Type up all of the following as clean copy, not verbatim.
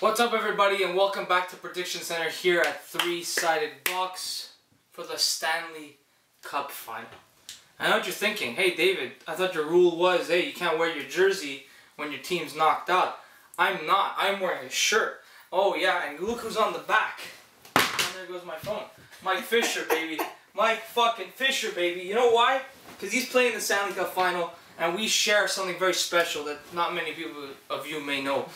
What's up, everybody, and welcome back to Prediction Center here at Three Sided Box for the Stanley Cup Final. I know what you're thinking. Hey, David, I thought your rule was, hey, you can't wear your jersey when your team's knocked out. I'm not. I'm wearing a shirt. Oh, yeah, and look who's on the back. And there goes my phone. Mike Fisher, baby. Mike fucking Fisher, baby. You know why? Because he's playing the Stanley Cup Final, and we share something very special that not many people of you may know.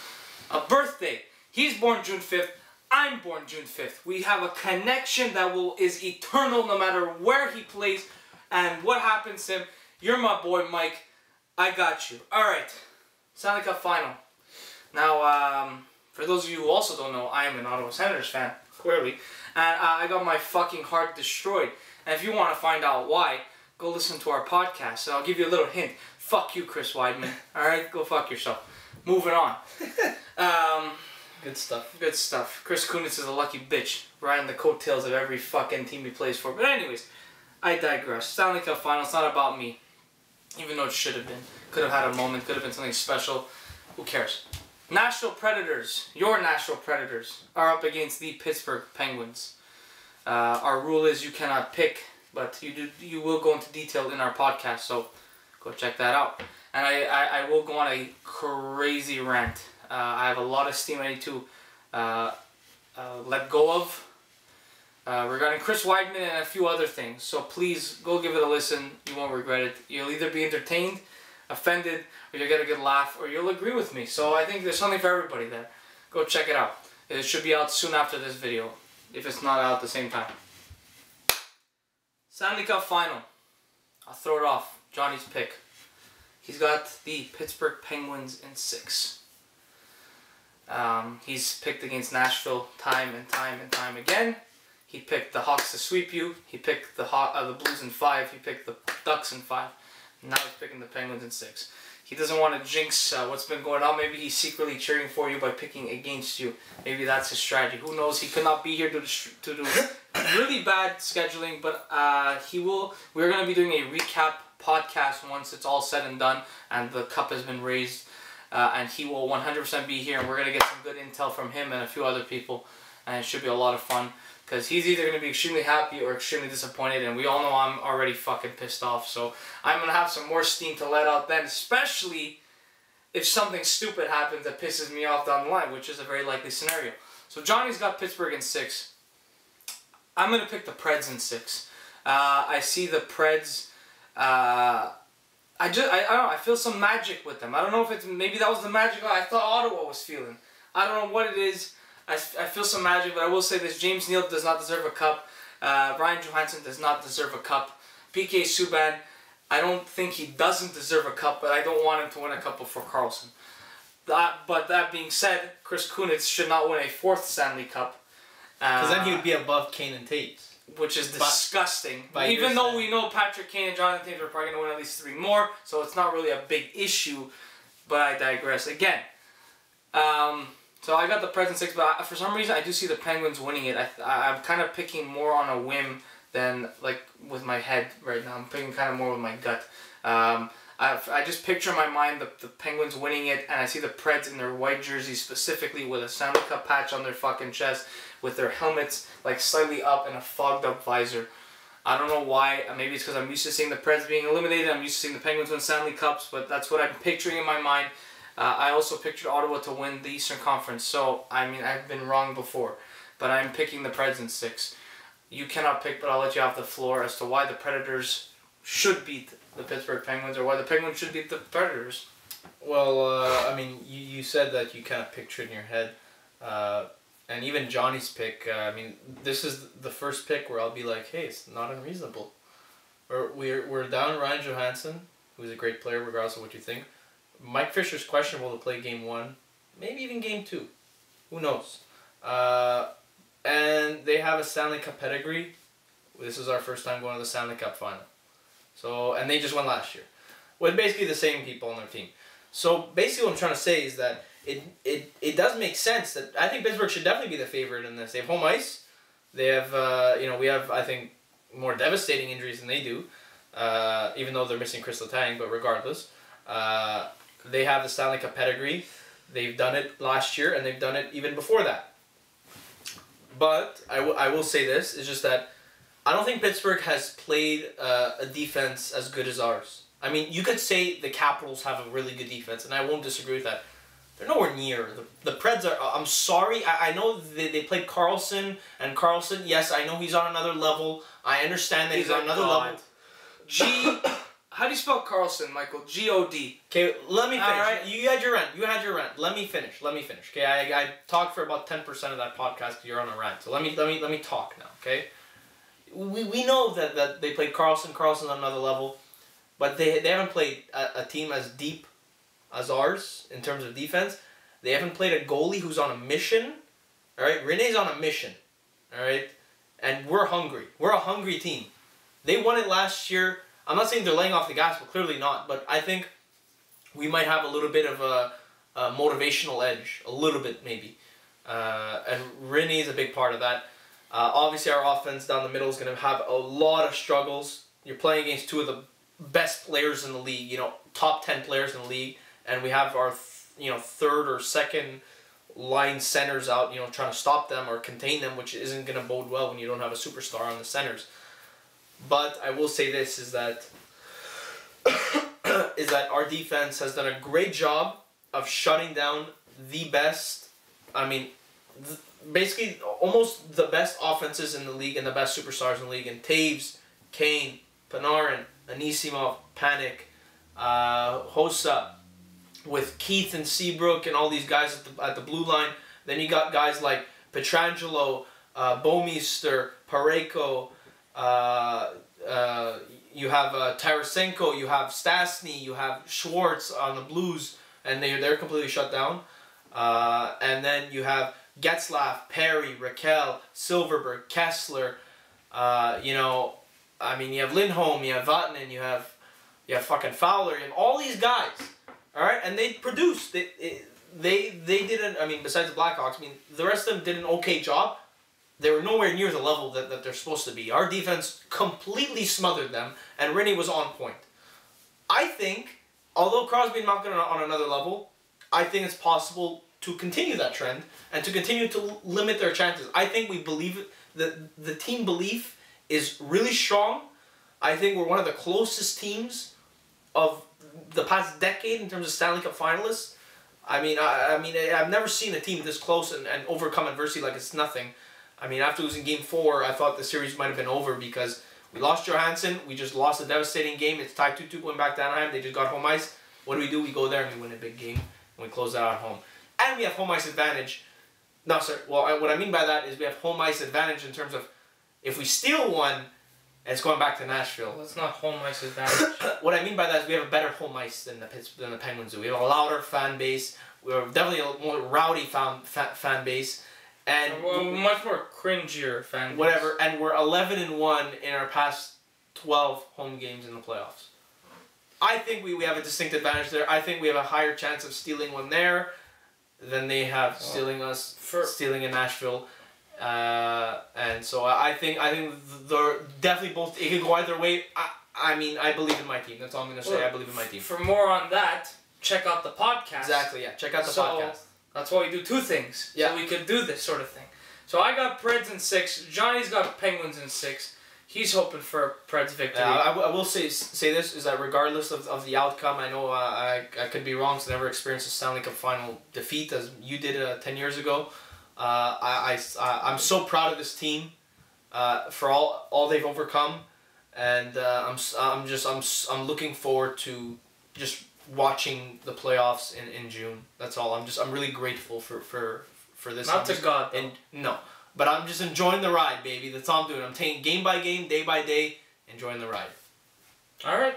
A birthday. He's born June 5th. I'm born June 5th. We have a connection that is eternal no matter where he plays and what happens to him. You're my boy, Mike. I got you. Alright. Stanley Cup Final. Now, for those of you who also don't know, I am an Ottawa Senators fan, clearly. And I got my fucking heart destroyed. And if you want to find out why, go listen to our podcast. And I'll give you a little hint. Fuck you, Chris Weidman. Alright? Go fuck yourself. Moving on. Good stuff. Good stuff. Chris Kunitz is a lucky bitch, riding the coattails of every fucking team he plays for. But anyways, I digress. Stanley Cup Final, it's not about me. Even though it should have been. Could have had a moment, could have been something special. Who cares? Nashville Predators, your Nashville Predators, are up against the Pittsburgh Penguins. Our rule is you cannot pick, but you will go into detail in our podcast, so go check that out. And I will go on a crazy rant. I have a lot of steam I need to let go of regarding Chris Weidman and a few other things. So please go give it a listen. You won't regret it. You'll either be entertained, offended, or you'll get a good laugh, or you'll agree with me. So I think there's something for everybody there. Go check it out. It should be out soon after this video, if it's not out at the same time. Stanley Cup Final. I'll throw it off. Johnny's pick. He's got the Pittsburgh Penguins in 6. He's picked against Nashville time and time again. He picked the Hawks to sweep you. He picked the Blues in 5. He picked the Ducks in 5. Now he's picking the Penguins in 6. He doesn't want to jinx what's been going on. Maybe he's secretly cheering for you by picking against you. Maybe that's his strategy. Who knows? He could not be here to do really bad scheduling, but he will. We're going to be doing a recap podcast once it's all said and done and the cup has been raised. And he will 100% be here, and we're going to get some good intel from him and a few other people, and it should be a lot of fun, because he's either going to be extremely happy or extremely disappointed, and we all know I'm already fucking pissed off, so I'm going to have some more steam to let out then, especially if something stupid happens that pisses me off down the line, which is a very likely scenario. So Johnny's got Pittsburgh in 6. I'm going to pick the Preds in 6. I see the Preds... I don't know, I feel some magic with them. I don't know if it's, maybe that was the magic I thought Ottawa was feeling. I don't know what it is. I feel some magic, but I will say this. James Neal does not deserve a cup. Ryan Johansson does not deserve a cup. PK Subban, I don't think he doesn't deserve a cup, but I don't want him to win a cup before Karlsson. But that being said, Chris Kunitz should not win a 4th Stanley Cup. Because then he would be above Kane and Tate. Which is disgusting. Even though we know Patrick Kane and Jonathan Taves are probably going to win at least 3 more, so it's not really a big issue, but I digress again. So I got the Preds in 6, but for some reason I do see the Penguins winning it. I'm kind of picking more on a whim than like with my head right now. I'm picking kind of more with my gut. I just picture in my mind the Penguins winning it, and I see the Preds in their white jerseys specifically with a Stanley Cup patch on their fucking chest, with their helmets like slightly up and a fogged up visor. I don't know why. Maybe it's because I'm used to seeing the Preds being eliminated. I'm used to seeing the Penguins win Stanley Cups, but that's what I'm picturing in my mind. I also pictured Ottawa to win the Eastern Conference, so I mean I've been wrong before, but I'm picking the Preds in 6. You cannot pick, but I'll let you off the floor as to why the Predators should beat the Pittsburgh Penguins, or why the Penguins should beat the Predators. Well, I mean, you said that you kind of picture it in your head, and even Johnny's pick, I mean, this is the first pick where I'll be like, hey, it's not unreasonable. We're down Ryan Johansson, who's a great player regardless of what you think. Mike Fisher's questionable to play Game 1, maybe even Game 2. Who knows? And they have a Stanley Cup pedigree. This is our first time going to the Stanley Cup final. So, and they just won last year. With basically the same people on their team. So basically what I'm trying to say is that it does make sense that I think Pittsburgh should definitely be the favorite in this. They have home ice. They have, we have, I think, more devastating injuries than they do. even though they're missing Chris Letang, but regardless, they have the Stanley Cup pedigree. They've done it last year, and they've done it even before that. But I will say this, it's just that I don't think Pittsburgh has played a defense as good as ours. I mean, you could say the Capitals have a really good defense, and I won't disagree with that. They're nowhere near. The Preds are... I'm sorry. I know they played Carlson, and Carlson, yes, I know he's on another level. I understand that he's on another level. How do you spell Carlson, Michael? G-O-D. Okay, let me finish. All right. You had your rant. Let me finish. Okay, I talked for about 10% of that podcast. You're on a rant. So let me talk now. Okay. We know that they played Carlson. Carlson's on another level, but they haven't played a team as deep as ours in terms of defense. They haven't played a goalie who's on a mission. All right, Rene's on a mission. All right, and we're hungry. We're a hungry team. They won it last year. I'm not saying they're laying off the gas, but clearly not. But I think we might have a little bit of a motivational edge, a little bit maybe, and Rene is a big part of that. Obviously, our offense down the middle is going to have a lot of struggles. You're playing against two of the best players in the league, you know, top 10 players in the league, and we have our, third or second line centers out, trying to stop them or contain them, which isn't going to bode well when you don't have a superstar on the centers. But I will say this, is that our defense has done a great job of shutting down the best, basically almost the best offenses in the league and the best superstars in the league. And Taves, Kane, Panarin, Anisimov, Panik, Hossa, with Keith and Seabrook and all these guys at the blue line. Then you got guys like Pietrangelo, Bouwmeester, Parayko, you have Tarasenko, you have Stastny, you have Schwartz on the Blues, and they're completely shut down. And then you have Getzlaf, Perry, Raquel, Silverberg, Kessler. You have Lindholm, you have Vatanen, you have fucking Fowler, you have all these guys. All right, and they produced. They didn't. Besides the Blackhawks, the rest of them did an okay job. They were nowhere near the level that they're supposed to be. Our defense completely smothered them, and Rene was on point. I think, although Crosby and Malkin are on another level, I think it's possible to continue that trend and to continue to limit their chances. I think we believe that the team belief is really strong. I think we're one of the closest teams of the past decade in terms of Stanley Cup finalists. I've never seen a team this close and overcome adversity like it's nothing. After losing Game 4, I thought the series might have been over because we lost Johansson. We just lost a devastating game. It's tied 2-2 going back to Anaheim. They just got home ice. What do? We go there and we win a big game. And we close that out at home. And we have home ice advantage. No, sorry. Well, what I mean by that is we have home ice advantage in terms of if we steal one, it's going back to Nashville. Well, it's not home ice advantage. What I mean by that is we have a better home ice than the Penguins do. We have a louder fan base. We have definitely a more rowdy fan base. And much more cringier fan base. Whatever. And we're 11-1 in our past 12 home games in the playoffs. I think we have a distinct advantage there. I think we have a higher chance of stealing one there than they have stealing in Nashville. And so I think they're definitely both. It could go either way. I believe in my team. That's all I'm gonna say. I believe in my team. For more on that, check out the podcast. Exactly. Yeah. Check out the podcast. That's why we do two things. Yeah. So we could do this sort of thing. So I got Preds in 6. Johnny's got Penguins in 6. He's hoping for a Preds victory. I will say this, is that regardless of the outcome, I know I could be wrong, so I never experienced a Stanley Cup final defeat as you did 10 years ago. I'm so proud of this team for all they've overcome, and I'm looking forward to just watching the playoffs in June. That's all. I'm really grateful for this. Not to God. And no. But I'm just enjoying the ride, baby. That's all I'm doing. I'm taking game by game, day by day, enjoying the ride. Alright.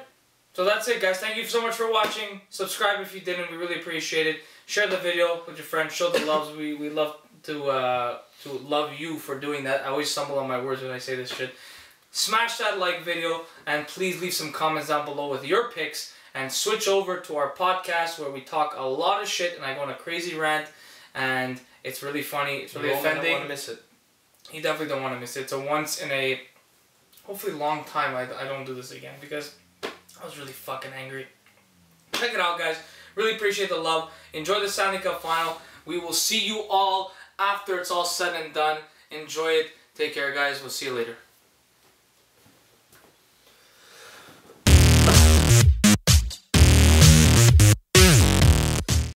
So that's it, guys. Thank you so much for watching. Subscribe if you didn't. We really appreciate it. Share the video with your friends. Show the loves. We love to love you for doing that. I always stumble on my words when I say this shit. Smash that like video. And please leave some comments down below with your picks. And switch over to our podcast where we talk a lot of shit. And I go on a crazy rant. And it's really funny. It's really offending. You don't want to miss it. You definitely don't want to miss it. It's a once in a hopefully long time I don't do this again because I was really fucking angry. Check it out, guys. Really appreciate the love. Enjoy the Stanley Cup final. We will see you all after it's all said and done. Enjoy it. Take care, guys. We'll see you later.